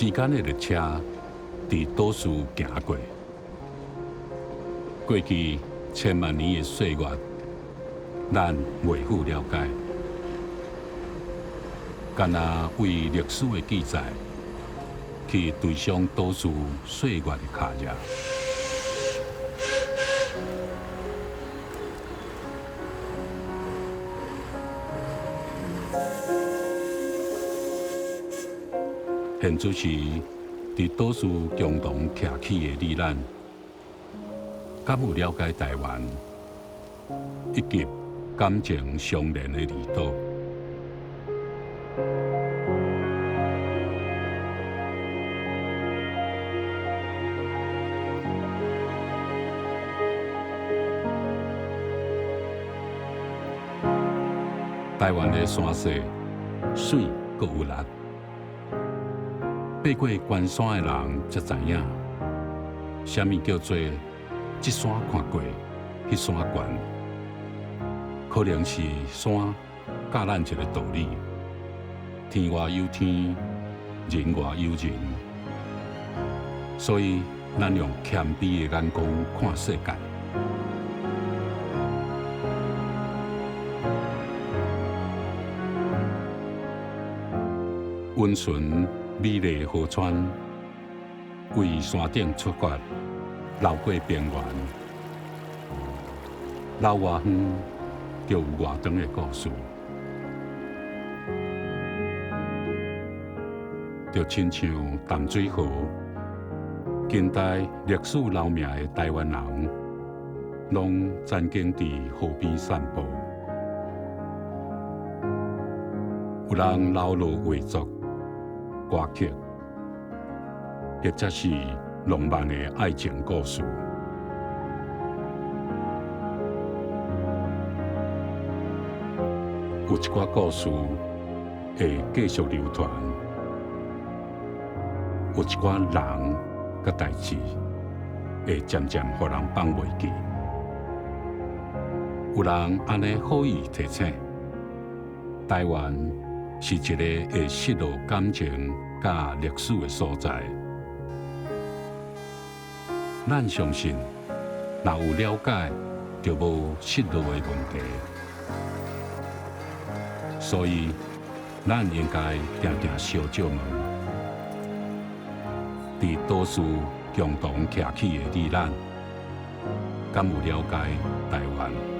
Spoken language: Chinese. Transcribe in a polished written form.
时间的列车伫都市行过，过去千万年的岁月，咱未ful了解，干那为历史的记载去对上都市岁月的卡热。现主是伫都市共同徛起的你咱，敢有了解台湾，以及感情相连的离岛？台湾的山势水阁有力。爬过关山的人才知影，啥物叫做这山看过，迄山悬。可能是山教咱一个道理：天外有天，人外有人。所以，咱用谦卑的眼光看世界。温顺美丽河川，为山顶出发，绕过平原，绕偌远，就有偌长的故事。就亲像淡水河，近代历史留名的台湾人，拢曾经伫河边散步，有人留落画作。歌曲，或者是浪漫的爱情故事。有一寡故事会继续流传，有一寡人甲代志会渐渐互人放袂记。有人安尼好意提醒，台湾是一个会泄露感情甲历史的所在。咱相信，若有了解，就无泄露的问题。所以，咱应该定定小借问，伫都市共同徛起的你咱，敢有了解台湾？